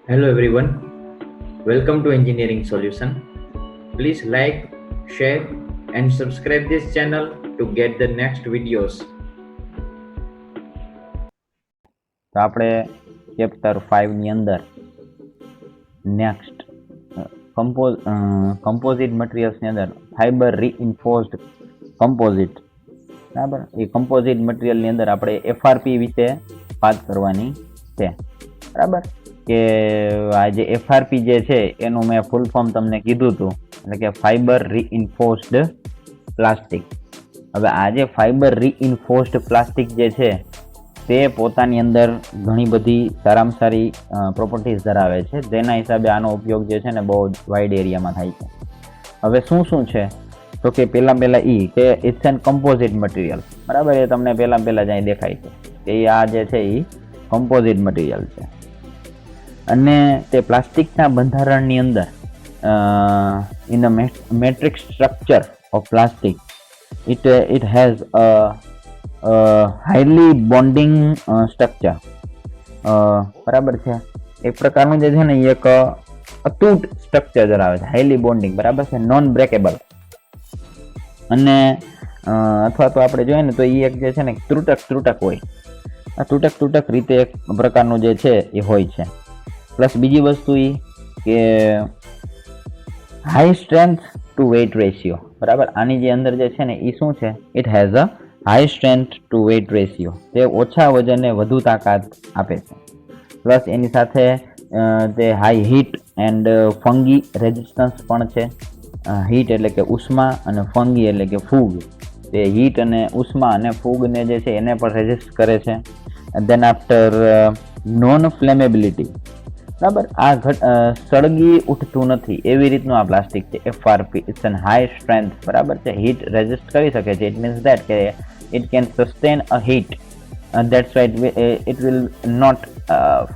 Hello everyone, welcome to Engineering Solution. Please like, share and subscribe this channel to get the next videos. તો આપણે chapter 5 ની અંદર next composite મટીરિયલ્સની અંદર fibre રીઇન્ફોર્સ્ડ composite, બરાબર. એ composite મટીરિયલની અંદર આપણે એફઆરપી વિશે વાત કરવાની છે, બરાબર. કે આ જે એફઆરપી જે છે એનું મેં ફૂલ ફોર્મ તમને કીધું હતું, એટલે કે ફાઇબર રીઇન્ફોર્સ્ડ પ્લાસ્ટિક. હવે આ જે ફાઇબર રીઇન્ફોર્સ્ડ પ્લાસ્ટિક જે છે તે પોતાની અંદર ઘણી બધી સારામાં સારી પ્રોપર્ટીઝ ધરાવે છે, જેના હિસાબે આનો ઉપયોગ જે છે ને બહુ વાઇડ એરિયામાં થાય છે. હવે શું છે તો કે પહેલા કે ઇટ્સ એન કમ્પોઝિટ મટીરિયલ, બરાબર. એ તમને પહેલા જ અહીં દેખાય છે કે આ જે છે એ કમ્પોઝિટ મટીરિયલ છે. અને તે પ્લાસ્ટિકના બંધારણની અંદર in the matrix structure of plastic it has a highly bonding structure, બરાબર છે. એક પ્રકારનું જે છે ને એક અતૂટ સ્ટ્રક્ચર ધરાવે છે, હાઈલી બોન્ડિંગ, બરાબર છે, નોન બ્રેકેબલ. અને અથવા તો આપણે જોઈએ ને તો એ એક જે છે ને ત્રુટક હોય, આ ત્રુટક રીતે એક પ્રકારનું જે છે એ હોય છે. પ્લસ બીજી વસ્તુ એ કે high strength to weight ratio, બરાબર. આની જે અંદર જે છે ને એ શું છે, it has a high strength to weight ratio, તે ઓછા વજનને વધુ તાકાત આપે છે. પ્લસ એની સાથે તે high heat and fungi resistance પણ છે. હીટ એટલે કે ઉષ્મા અને ફંગી એટલે કે ફૂગ, તે હીટ અને ઉષ્મા અને ફૂગને જે છે એને પણ રેઝિસ્ટ કરે છે. દેન આફ્ટર નોન ફ્લેમેબિલિટી, બરાબર. આ સળગી ઉઠતું નથી એવી રીતનું આ પ્લાસ્ટિક છે. FRP it's N high strength, બરાબર છે, હીટ રેઝિસ્ટ કરી શકે છે. ઇટ મીન્સ દેટ કે it can sustain a heat, and that's why it will not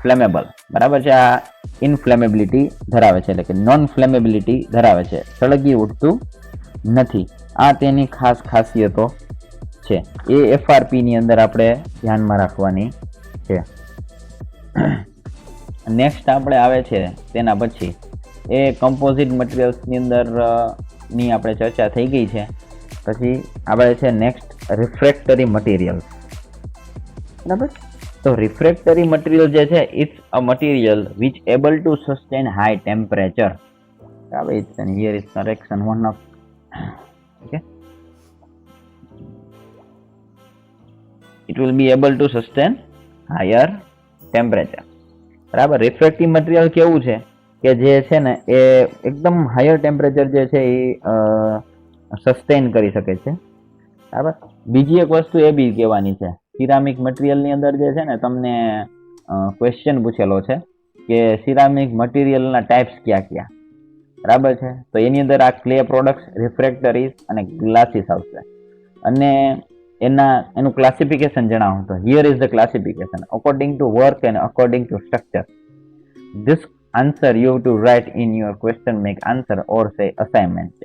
flammable, બરાબર છે. આ ઇનફ્લેમેબિલિટી ધરાવે છે, એટલે કે નોન ફ્લેમેબિલિટી ધરાવે છે, સળગી ઉઠતું નથી. આ તેની ખાસ ખાસિયતો છે. એ એફઆરપી ની અંદર આપણે ધ્યાનમાં રાખવાની છે. નેક્સ્ટ આપણે આવે છે તેના પછી એ કમ્પોઝિટ મટીરિયલ્સની અંદર ની આપણે ચર્ચા થઈ ગઈ છે. પછી આપણે છે નેક્સ્ટ રિફ્રેક્ટરી મટીરિયલ, બરાબર. તો રિફ્રેક્ટરી મટીરિયલ જે છે it's a material which able to sustain high temperature, બરાબર. It's and here is correction one of, okay, it will be able to sustain higher temperature, બરાબર. રિફ્રેક્ટિવ મટીરિયલ કેવું છે કે જે છે ને એ એકદમ હાયર ટેમ્પરેચર જે છે એ સસ્ટેન કરી શકે છે, બરાબર. બીજી એક વસ્તુ એ બી કહેવાની છે, સિરામિક મટીરિયલની અંદર જે છે ને તમને ક્વેશ્ચન પૂછેલો છે કે સિરામિક મટીરિયલના ટાઈપ્સ ક્યાં, બરાબર છે. તો એની અંદર આ ક્લે પ્રોડક્ટ્સ, રિફ્રેક્ટરીઝ અને ગ્લાસીસ આવશે. અને એનું ક્લાસિફિકેશન જણાવું તો here is the classification according to work and according to structure. This answer you have to write in your question make answer or say assignment.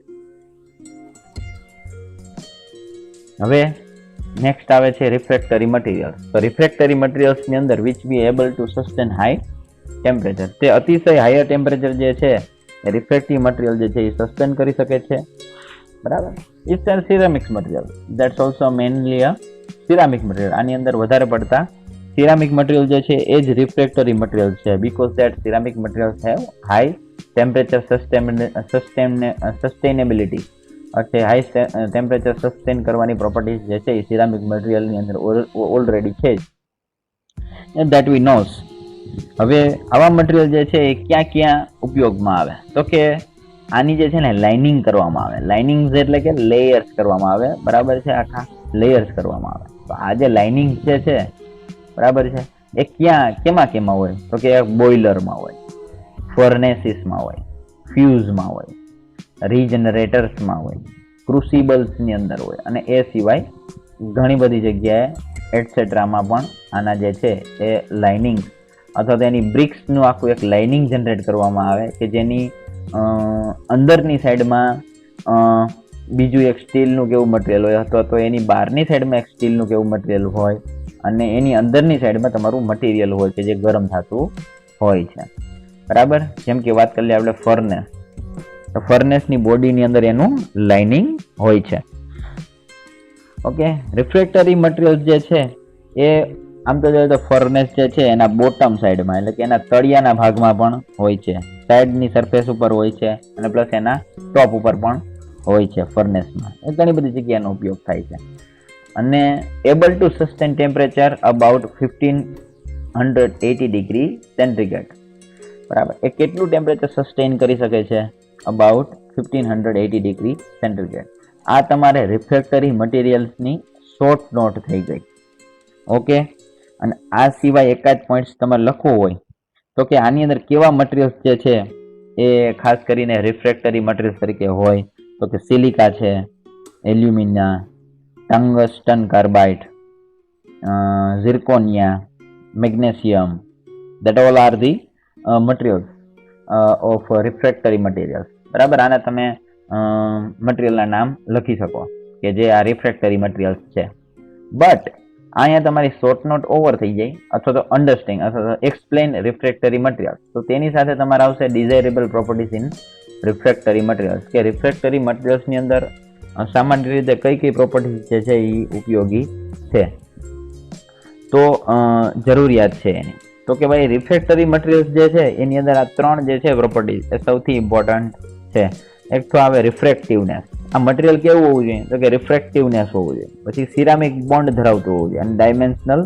હવે નેક્સ્ટ આવે છે રિફ્રેક્ટરી મટીરિયલ્સ. તો રિફ્રેક્ટરી મટીરિયલ્સની અંદર which be able to sustain high temperature, તે અતિશય higher temperature જે છે એ refractive material જે છે એ સસ્ટેન કરી શકે છે, બરાબર. It's an ceramics material, that's also mainly a ceramic material. આની અંદર વધારે પડતા સિરામિક મટીરિયલ જે છે એ જ રિફ્રેક્ટરી મટીરિયલ છે, because that ceramic materials have high temperature sustainability, એટલે હાઈ ટેમ્પરેચર સસ્ટેન કરવાની પ્રોપર્ટીઝ જે છે એ સિરામિક મટીરિયલની અંદર ઓલરેડી છે જ, દેટ વી નોઝ. હવે આવા મટીરિયલ જે છે એ ક્યાં ઉપયોગમાં આવે તો કે આની જે છે ને લાઇનિંગ કરવામાં આવે. લાઇનિંગ એટલે કે લેયર્સ કરવામાં આવે, બરાબર છે, આખા લેયર્સ કરવામાં આવે. તો આ જે લાઇનિંગ જે છે, બરાબર છે, એ કેમાં હોય તો કે બોઇલરમાં હોય, ફર્નેસીસમાં હોય, ફ્યુઝમાં હોય, રીજનરેટર્સમાં હોય, ક્રુસિબલ્સની અંદર હોય, અને એ સિવાય ઘણી બધી જગ્યાએ એટસેટ્રામાં પણ આના જે છે એ લાઇનિંગ અથવા તો એની બ્રિક્સનું આખું એક લાઇનિંગ જનરેટ કરવામાં આવે કે જેની અંદરની સાઈડમાં બીજું એક સ્ટીલનું કેવું મટીરિયલ હોય, અથવા તો એની બહારની સાઈડમાં એક સ્ટીલનું કેવું મટીરિયલ હોય, અને એની અંદરની સાઈડમાં તમારું મટીરિયલ હોય કે જે ગરમ થતું હોય છે. બરાબર. જેમ કે વાત કરી લઈએ આપણે ફર્નેસ, તો ફર્નેસની બોડીની અંદર એનું લાઇનિંગ હોય છે. ઓકે, રિફ્રેક્ટરી મટીરિયલ જે છે એ આમ તો જોઈએ તો ફર્નેસ જે છે એના બોટમ સાઈડમાં એટલે કે એના તળિયાના ભાગમાં પણ હોય છે, સાઈડની સરફેસ ઉપર હોય છે અને પ્લસ એના ટોપ ઉપર પણ હોય છે. ફર્નેસમાં એ ઘણી બધી જગ્યાનો ઉપયોગ થાય છે. અને able to sustain temperature about 1580 degree centigrade. બરાબર, એ કેટલું ટેમ્પરેચર સસ્ટેન કરી શકે છે? About 1580 degree centigrade. આ તમારે રિફ્રેક્ટરી મટીરિયલ્સની શોર્ટ નોટ થઈ ગઈ. ઓકે, અને આ સિવાય એકાદ પોઈન્ટ્સ તમારે લખવું હોય તો કે આની અંદર કેવા મટીરિયલ્સ જે છે એ ખાસ કરીને રિફ્રેક્ટરી મટીરિયલ્સ તરીકે હોય તો કે સિલિકા છે, alumina, tungsten carbide, zirconia, magnesium, that all are the materials of refractory materials. બરાબર, આના તમે મટીરિયલના નામ લખી શકો કે જે આ રિફ્રેક્ટરી મટીરિયલ્સ છે. બટ અહીંયા તમારી શોર્ટ નોટ ઓવર થઈ જાય અથવા તો અન્ડરસ્ટેન્ડિંગ અથવા તો એક્સપ્લેન રિફ્રેક્ટરી મટીરિયલ્સ, તો તેની સાથે તમારે આવશે ડિઝાયરેબલ પ્રોપર્ટીઝ ઇન રિફ્રેક્ટરી મટીરિયલ્સ, કે રિફ્રેક્ટરી મટીરિયલ્સની અંદર સામાન્ય રીતે કઈ કઈ પ્રોપર્ટીઝ જે છે એ ઉપયોગી છે, તો જરૂરિયાત છે એની. તો કે ભાઈ રિફ્રેક્ટરી મટીરિયલ્સ જે છે એની અંદર આ ત્રણ જે છે પ્રોપર્ટીઝ એ સૌથી ઇમ્પોર્ટન્ટ છે. એક તો આવે રિફ્રેક્ટિવનેસ, આ મટીરિયલ કેવું હોવું જોઈએ તો કે રિફ્રેક્ટિવનેસ હોવું જોઈએ. પછી સિરામિક બોન્ડ ધરાવતું હોવું જોઈએ અને ડાયમેન્શનલ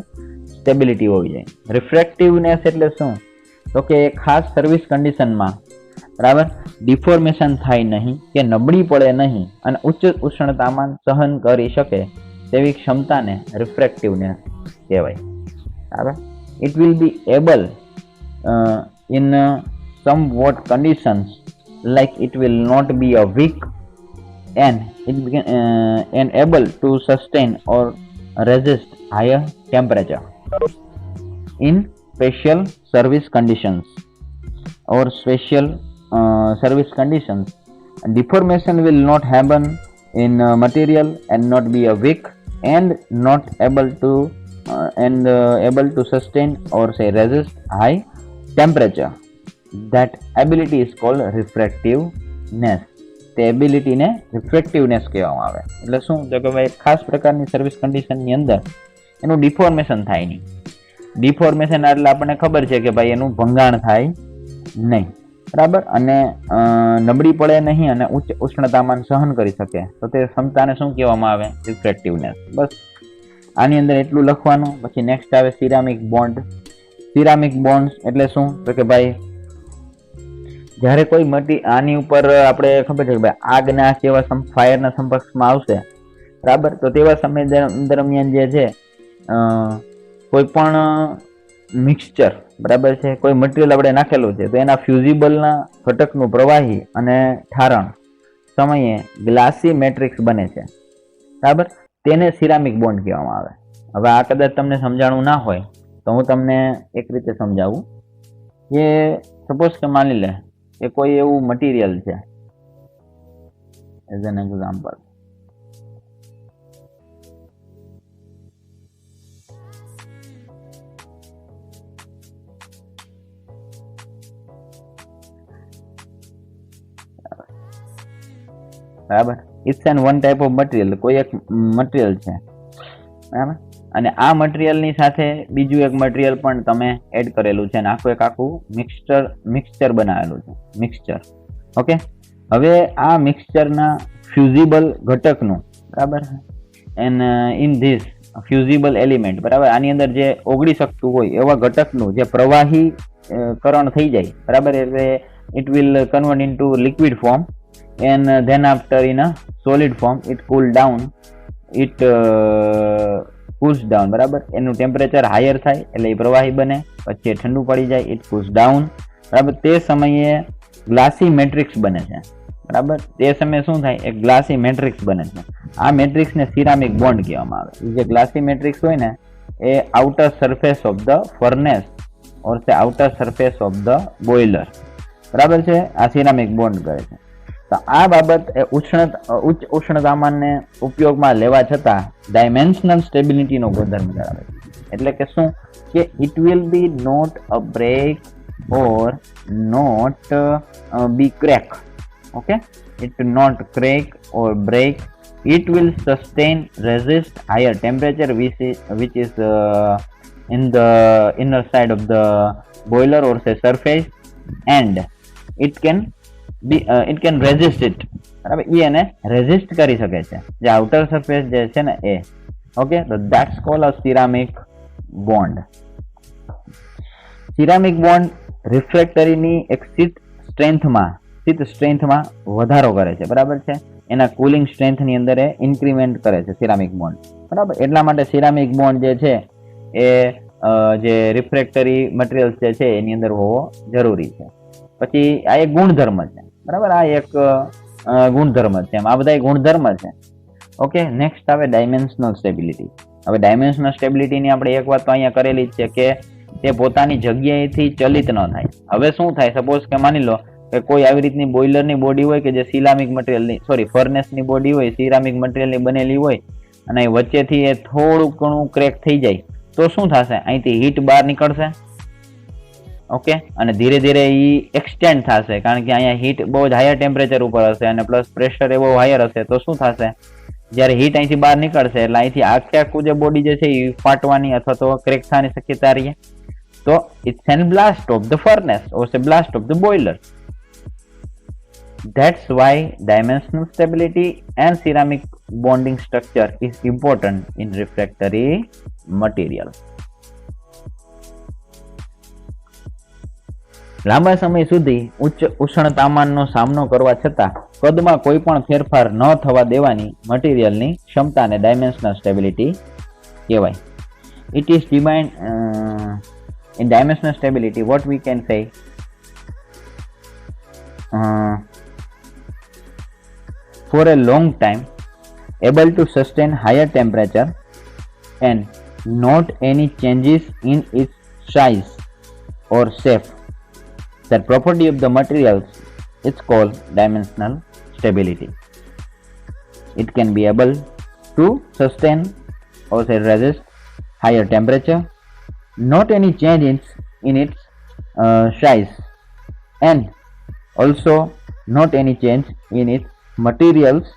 સ્ટેબિલિટી હોવી જોઈએ. રિફ્રેક્ટિવનેસ એટલે શું તો કે ખાસ સર્વિસ કન્ડિશનમાં બરાબર ડિફોર્મેશન થાય નહીં કે નબળી પડે નહીં અને ઉચ્ચ ઉષ્ણતામાન સહન કરી શકે તેવી ક્ષમતાને રિફ્રેક્ટિવનેસ કહેવાય. બરાબર, it will be able in somewhat conditions, like it will not be a weak and and able to sustain or resist higher temperature in special service conditions or special service conditions. Deformation will not happen in material and not be a weak and not able to able to sustain or say resist high temperature. That ability is called refractiveness. તે એબિલિટીને રિફ્રેક્ટિવનેસ કહેવામાં આવે. એટલે શું તો કે ભાઈ ખાસ પ્રકારની સર્વિસ કન્ડિશનની અંદર એનું ડિફોર્મેશન થાય નહીં. ડિફોર્મેશન એટલે આપણને ખબર છે કે ભાઈ એનું ભંગાણ થાય નહીં, બરાબર, અને નબળી પડે નહીં અને ઉચ્ચ ઉષ્ણતામાન સહન કરી શકે, તો તે ક્ષમતાને શું કહેવામાં આવે? રિફ્રેક્ટિવનેસ. બસ આની અંદર એટલું લખવાનું. પછી નેક્સ્ટ આવે સિરામિક બોન્ડ. સિરામિક બોન્ડ એટલે શું તો કે ભાઈ જ્યારે કોઈ આની ઉપર આપણે ખબર છે કે ભાઈ આગના કેવા ફાયરના સંપર્કમાં આવશે, બરાબર, તો તેવા સમય દરમિયાન જે છે કોઈ પણ મિક્સચર, બરાબર છે, કોઈ મટીરિયલ આપણે નાખેલું છે તો એના ફ્યુઝિબલના ઘટકનું પ્રવાહી અને ઠારણ સમયે ગ્લાસી મેટ્રિક્સ બને છે, બરાબર, તેને સિરામિક બોન્ડ કહેવામાં આવે. હવે આ કદાચ તમને સમજાણું ના હોય તો હું તમને એક રીતે સમજાવું કે સપોઝ કે માની લે કે કોઈ એવું મટીરિયલ છે, એઝ એન એક્ઝામ્પલ, બરાબર, it's an one type of material, કોઈ એક મટીરિયલ છે, બરાબર, અને આ મટીરિયલની સાથે બીજું એક મટીરિયલ પણ તમે એડ કરેલું છે અને આખું મિક્સચર બનાવેલું છે, મિક્સચર. ઓકે, હવે આ મિક્સચરના ફ્યુઝિબલ ઘટકનું, બરાબર, એન્ડ ઇન ધીસ ફ્યુઝિબલ એલિમેન્ટ, બરાબર, આની અંદર જે ઓગળી શકતું હોય એવા ઘટકનું જે પ્રવાહી કરણ થઈ જાય, બરાબર, એટલે it will convert into liquid form and then after in a solid form it cool down, it cools down, બરાબર, એનું ટેમ્પરેચર હાયર થાય એટલે એ પ્રવાહી બને, પછી ઠંડુ પડી જાય, it cools down, બરાબર, તે સમયે ગ્લાસી મેટ્રિક્સ બને છે, બરાબર, તે સમયે શું થાય? એક ગ્લાસી મેટ્રિક્સ બને છે. આ મેટ્રિક્સને સિરામિક બોન્ડ કહેવામાં આવે. જે ગ્લાસી મેટ્રિક્સ હોય ને એ outer surface of the furnace or say outer surface of the boiler, બરાબર છે, આ સિરામિક બોન્ડ કરે છે. તો આ બાબત એ ઉચ્ચ ઉષ્ણતામાનને ઉપયોગમાં લેવા છતાં ડાયમેન્શનલ સ્ટેબિલિટીનો ગુણધર્મ ધરાવે છે. એટલે કે શું કે it will be not a break or not be crack. Okay, it will not crack or break. It will sustain, resist higher temperature, which is in the inner side of the boiler or say surface, and it can resist it. બરાબર, એ એને resist કરી શકે છે જે outer surface જે છે ને એ. ઓકે, તો that's called a ceramic bond. Ceramic bond રિફ્રેક્ટરીની એક શીત સ્ટ્રેન્થમાં વધારો કરે છે. બરાબર છે, એના કુલિંગ સ્ટ્રેન્થની અંદર એ ઇન્ક્રીમેન્ટ કરે છે સિરામિક બોન્ડ. બરાબર, એટલા માટે સિરામિક બોન્ડ જે છે એ જે રિફ્રેક્ટરી મટીરિયલ્સ જે છે એની અંદર હોવો જરૂરી છે. પછી આ એક ગુણધર્મ છે. બરાબર, આ એક ગુણધર્મ છે. આ બધા ગુણધર્મ છે. ઓકે, નેક્સ્ટ આવે ડાયમેન્શનલ સ્ટેબિલિટી. હવે ડાયમેન્શનલ સ્ટેબિલિટીની આપણે એક વાત તો અહીંયા કરેલી જ છે કે તે પોતાની જગ્યાએથી ચલિત ન થાય. હવે શું થાય, સપોઝ કે માની લો કે કોઈ આવી રીતની બોઇલરની બોડી હોય કે જે સિરામિક મટીરિયલની ફર્નેસની બોડી હોય, સિરામિક મટીરિયલની બનેલી હોય, અને વચ્ચેથી એ થોડું ઘણું ક્રેક થઈ જાય તો શું થશે, અહીંથી હીટ બહાર નીકળશે. ઓકે, અને ધીરે ધીરે એ એક્સટેન્ડ થશે કારણ કે અહીંયા હીટ બહુ જ હાયર ટેમ્પરેચર ઉપર હશે અને પ્લસ પ્રેશર એ બહુ હાયર હશે. તો શું થશે, જ્યારે હીટ અહીંથી બહાર નીકળશે એટલે અહીંથી આખે આખું જે બોડી જે છે એ ફાટવાની અથવા તો ક્રેક થવાની શક્યતા રહે. તો it's an blast of the furnace or say blast of the boiler. That's why dimensional stability and ceramic bonding structure is important in refractory material. લાંબા સમય સુધી ઉચ્ચ ઉષ્ણ તાપમાનનો સામનો કરવા છતાં કદમાં કોઈ પણ ફેરફાર ન થવા દેવાની મટીરિયલની ક્ષમતાને ડાયમેન્શનલ સ્ટેબિલિટી કહેવાય. It is defined in dimensional stability what we can say for a long time, able to sustain higher temperature and not any changes in its size or shape. That property of the materials is called dimensional stability. It can be able to sustain or say resist higher temperature, not any changes in its size, and also not any change in its materials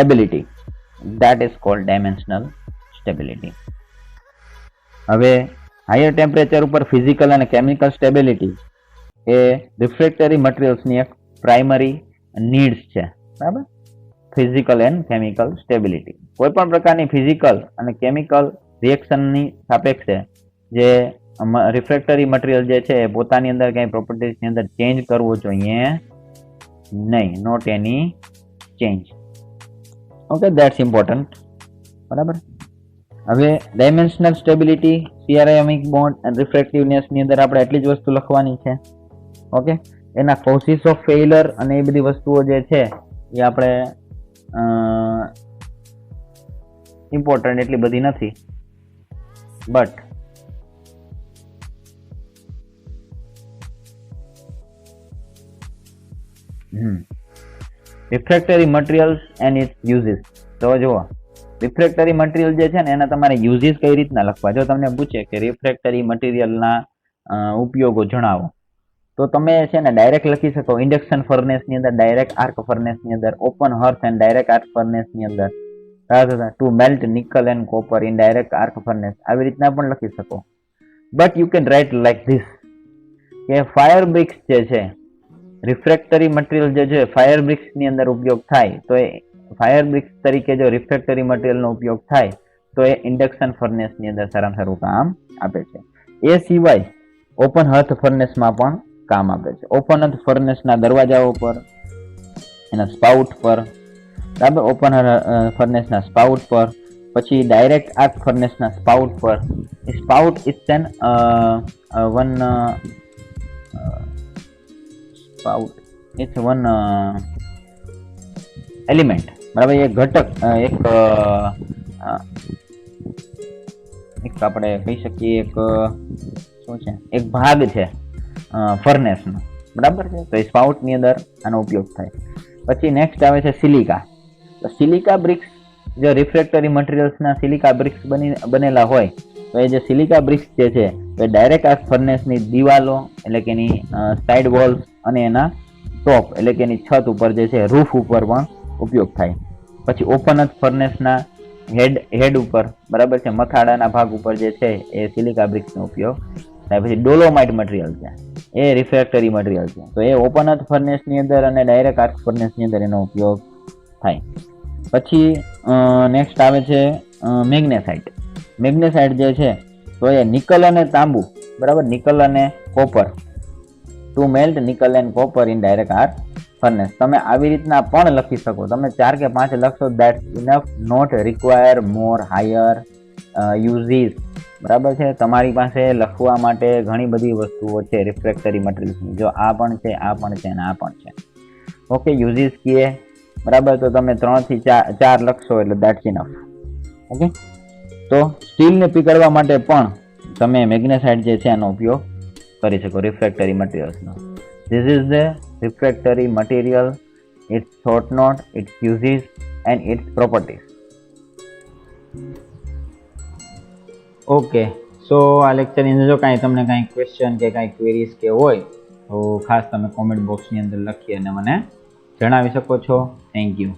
ability. That is called dimensional stability. હવે higher temperature ઉપર physical અને chemical stability એ રિફ્રેક્ટરી મટીરિયલ્સની એક primary needs છે. બરાબર, physical and chemical stability. કોઈ પણ પ્રકારની physical અને કેમિકલ રિએક્શનની સાપેક્ષે જે રિફ્રેક્ટરી મટીરિયલ જે છે એ પોતાની અંદર કંઈ પ્રોપર્ટીઝની અંદર ચેન્જ કરવું જોઈએ નહીં, not any change. Okay, that's important. બરાબર, હવે dimensional stability, ceramic bond and રિફ્રેક્ટિવનેસની અંદર આપણે એટલી જ વસ્તુ લખવાની છે. ઓકે, એના કોઝિસ ઓફ ફેઇલર અને એ બધી વસ્તુઓ જે છે એ આપણે ઇમ્પોર્ટન્ટ એટલી બધી નથી, but refractory materials and its uses. તો જુઓ, રિફ્રેક્ટરી મટીરિયલ જે છે ને એના તમારે યુઝિસ કઈ રીતના લખવા. જો તમને પૂછે કે રિફ્રેક્ટરી મટીરિયલના ઉપયોગો જણાવો, તો તમે છે ને ડાયરેક્ટ લખી શકો ઇન્ડક્શન ફર્નેસની અંદર, ડાયરેક્ટ આર્ક ફર્નેસની અંદર, open hearth and direct arc ફર્નેસની અંદર, to melt nickel and copper in direct arc furnace, આવી રીતના પણ લખી શકો. But you can write like this કે ફાયર બ્રિક્સ જે છે, રિફ્રેક્ટરી મટીરિયલ જે છે ફાયર બ્રિક્સની અંદર ઉપયોગ થાય, તો એ ફાયર બ્રિક્સ તરીકે જો રિફ્રેક્ટરી મટીરિયલનો ઉપયોગ થાય તો એ ઇન્ડક્શન ફર્નેસની અંદર સારામાં સારું કામ આપે છે. એ સિવાય ઓપન હર્થ ફર્નેસમાં પણ કામ આપે છે. ઓપન હર્થ ફર્નેસના દરવાજાઓ પર, એના સ્પાઉટ પર, બરાબર, ઓપન ફર્નેસના સ્પાઉટ પર, પછી ડાયરેક્ટ આર્ક ફર્નેસના સ્પાઉટ પર. Spout it's an one spout it's one element. બરાબર, એક ઘટક, એક આપણે કહી શકીએ એક શું છે, એક ભાગ છે ફર્નેસનો. બરાબર છે, તો એ સ્પાઉટની અંદર આનો ઉપયોગ થાય. પછી નેક્સ્ટ આવે છે સિલિકા. તો સિલિકા બ્રિક્સ, જો રિફ્રેક્ટરી મટીરિયલ્સના સિલિકા બ્રિક્સ બનેલા હોય તો એ જે સિલિકા બ્રિક્સ જે છે તો ડાયરેક્ટ આર્ક ફર્નેસની દિવાલો એટલે કે એની સાઇડ વોલ્સ અને એના ટોપ એટલે કે એની છત ઉપર જે છે રૂફ ઉપર પણ ઉપયોગ થાય. પછી ઓપન અર્થ ફર્નેસના હેડ ઉપર બરાબર છે, મથાળાના ભાગ ઉપર જે છે એ સિલિકા બ્રિક્સનો ઉપયોગ થાય. પછી ડોલોમાઇટ મટીરિયલ છે, એ રિફ્રેક્ટરી મટીરિયલ છે, તો એ ઓપન અર્થ ફર્નેસની અંદર અને ડાયરેક્ટ આર્ક ફર્નેસની અંદર એનો ઉપયોગ થાય. પછી નેક્સ્ટ આવે છે મેગ્નેસાઇટ. મેગ્નેસાઇટ જે છે તો એ નિકલ અને તાંબુ બરાબર, નિકલ અને copper to melt nickel and copper in direct arc furnace. તમે આવી રીતના પણ લખી શકો, તમે 4 કે 5 લખશો that's enough, not require more higher uses બરાબર છે. તમારી પાસે લખવા માટે ઘણી બધી વસ્તુઓ છે રિફ્રેક્ટરી મટીરિયલ્સની, જો આ પણ છે, આ પણ છે અને આ પણ છે. ઓકે, યુઝીસ કીએ બરાબર, તો તમે 3 થી 4 લખશો એટલે દેટ્સ ઇનફ. ઓકે, તો સ્ટીલને પીગળવા માટે પણ તમે મેગ્નેસાઇટ જે છે એનો ઉપયોગ કરી શકો રિફ્રેક્ટરી મટીરિયલ્સનો. This is the refractory material, its thought not, its uses and its properties. Okay, so આ લેક્ચરની અંદર જો તમને કાંઈ ક્વેશ્ચન કે કાંઈ ક્વેરીઝ કે હોય તો ખાસ તમે કોમેન્ટ બોક્સની અંદર લખી અને મને જણાવી શકો છો. Thank you.